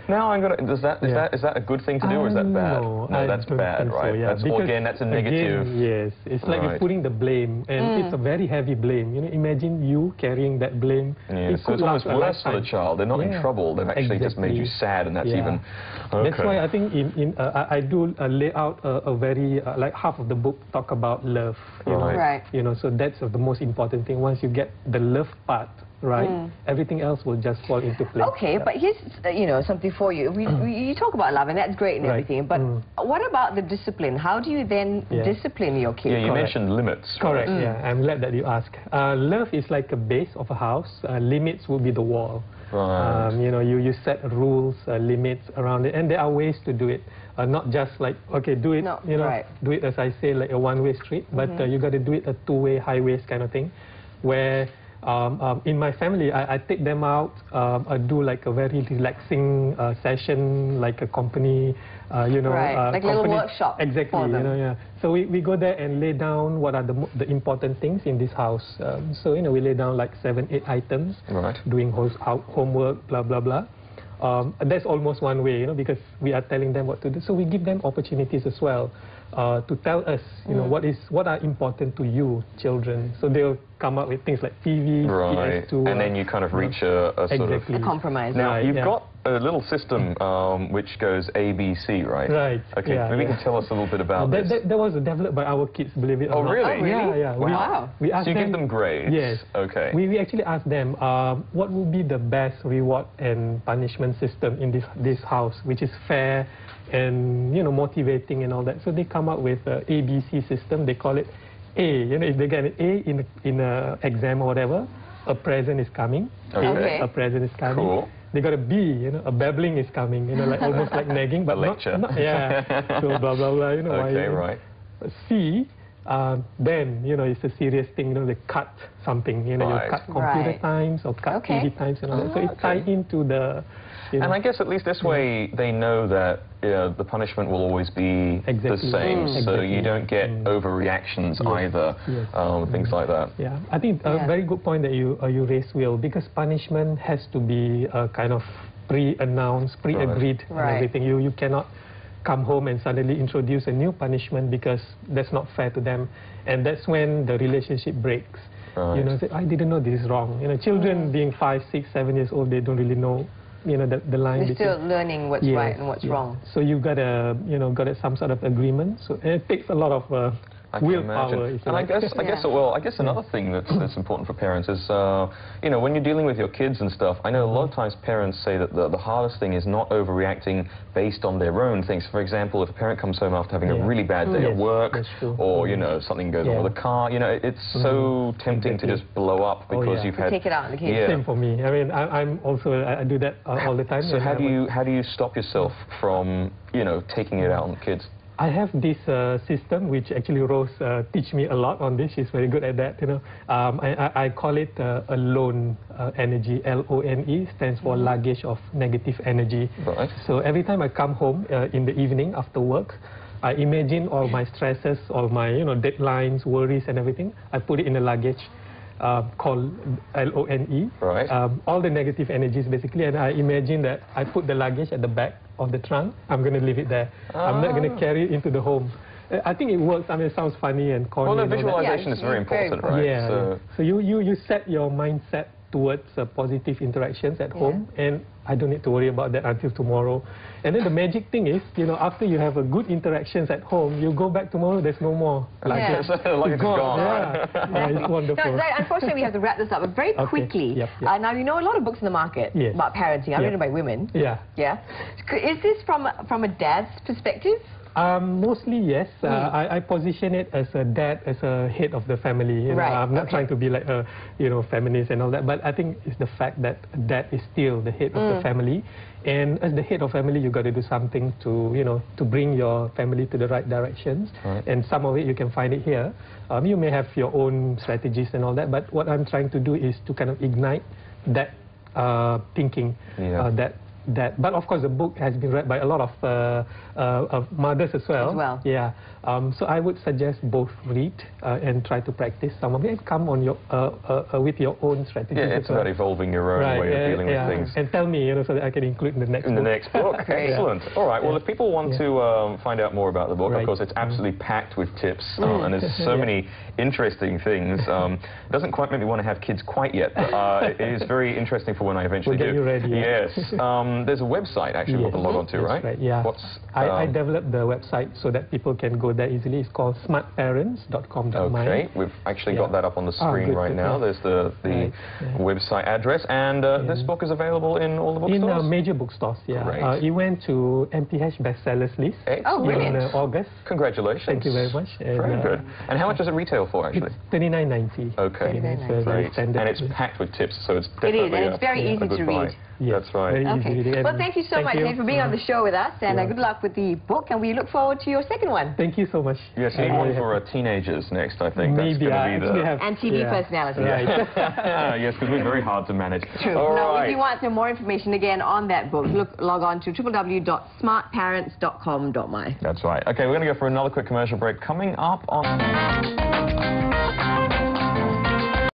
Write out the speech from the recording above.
Now I'm gonna. Is that a good thing to do, or is that bad? No, that's bad, right? So, yeah. That's again, that's a negative. Again, yes, it's like you're putting the blame, and it's a very heavy blame. You know, imagine you carrying that blame. Yeah, so it's almost worse for the child. They're not in trouble. They've actually just made you sad, and that's even. Okay. That's why I think I do lay out a very like half of the book talk about love. You know, so that's the most important thing. Once you get the love part right, everything else will just fall into place. Okay, but here's something for you. You talk about love, and that's great and everything. But what about the discipline? How do you then discipline your kids? Yeah, you mentioned limits. Correct. Yeah, I'm glad that you asked. Love is like a base of a house. Limits will be the wall. Right. You know, you set rules, limits around it, and there are ways to do it. Not just like, okay, do it, do it as I say, like a one-way street, but you got to do it a two-way, highways kind of thing, where in my family, I take them out, I do like a very relaxing session, like a company, like a little workshop. Exactly, for them. So we go there and lay down what are the important things in this house. So, we lay down like 7, 8 items, doing homework, blah, blah, blah. That's almost one way, because we are telling them what to do. So we give them opportunities as well to tell us, what are important to you, children. So they'll come up with things like TV, PS2. And then you kind of reach a sort of... a compromise. Now, you've got a little system which goes A, B, C, right? Right. Okay, maybe you can tell us a little bit about this. That was developed by our kids, believe it or not. Really? Oh, really? Yeah. Wow. We asked so you them, give them grades? Yes. Okay. We actually asked them, what would be the best reward and punishment system in this house, which is fair and, motivating and all that. So they come up with an ABC system. They call it A. If they get an A in an exam or whatever, a present is coming. Okay. A present is coming. Cool. They got a B, a babbling is coming, like almost like nagging, but a lecture. Not, so blah, blah, blah, Okay, right. C, then, it's a serious thing, they cut something, you cut computer times or cut TV times and all that. So it ties into the... And I guess at least this way they know that the punishment will always be the same, so you don't get overreactions either, things like that. Yeah, I think a very good point that you raised, Will, because punishment has to be kind of pre-announced, pre-agreed and everything. You cannot come home and suddenly introduce a new punishment because that's not fair to them, and that's when the relationship breaks. Say, I didn't know this is wrong. Children being 5, 6, 7 years old, they don't really know. The line. They're still learning what's right and what's wrong. So you got some sort of agreement. So it takes a lot of willpower. And I guess another thing that's important for parents is, when you're dealing with your kids and stuff, I know a lot of times parents say that the hardest thing is not overreacting based on their own things. For example, if a parent comes home after having a really bad day at work, or, something goes on with the car, it's so tempting to just blow up because you've had... Take it out on the kids. Same for me. I mean, I do that all the time. So how do you stop yourself from, taking it out on the kids? I have this system which actually Rose teach me a lot on this. She's very good at that. I call it a lone energy. LONE stands for luggage of negative energy. Right. So every time I come home in the evening after work, I imagine all my stresses, all my deadlines, worries, and everything. I put it in a luggage called LONE. Right. All the negative energies basically, and I imagine that I put the luggage at the back of the trunk. I'm going to leave it there. I'm not going to carry it into the home. I think it works. I mean, it sounds funny and corny. Well, the visualization is very important, right? Yeah. So you set your mindset towards positive interactions at home, and I don't need to worry about that until tomorrow. And then the magic thing is, after you have a good interactions at home, you go back tomorrow, there's no more luggage. It's gone. It's wonderful. No, unfortunately, we have to wrap this up, but very quickly. Now, a lot of books in the market about parenting. I'm written by women. Yeah. Is this from a dad's perspective? Mostly, yes. I position it as a dad, as a head of the family. I'm not trying to be like a, feminist and all that, but I think it's the fact that dad is still the head of the family. And as the head of family, you got to do something to, to bring your family to the right directions. And some of it, you can find it here. You may have your own strategies and all that, but what I'm trying to do is to kind of ignite that thinking, that that. But of course, the book has been read by a lot of mothers as well. Yeah. So I would suggest both read and try to practice some of it and come on your with your own strategies. Yeah, it's about evolving your own way of dealing with things. And tell me, so that I can include in the next book. In the next book. Excellent. All right. Well, if people want to find out more about the book, of course, it's absolutely packed with tips, and there's so many interesting things. It doesn't quite make me want to have kids quite yet, but it is very interesting for when I eventually do. We'll get you ready. Yes. There's a website actually we can log on to, right? Right. Yeah. I developed the website so that people can go there easily. It's called smartparents.com.my. Okay. We've actually got that up on the screen right now. There's the website address, and this book is available in all the bookstores? In major bookstores, yeah. Great. It went to MPH bestsellers list in August. Congratulations. Thank you very much. Very good. And how much does it retail for, actually? It's $29.90. Okay. Great. And it's packed with tips, so it's definitely it is, and it's very easy to read. Yes, that's right. Okay. Well, thank you so much, Zaid, for being on the show with us, and good luck with the book, and we look forward to your second one. Thank you so much. Yes, you need one for teenagers next, I think. Maybe that's going to be the... And TV personality. Right. Yes, because we're very hard to manage. True. Now, if you want some more information again on that book, log on to www.smartparents.com.my. That's right. Okay, we're going to go for another quick commercial break. Coming up on...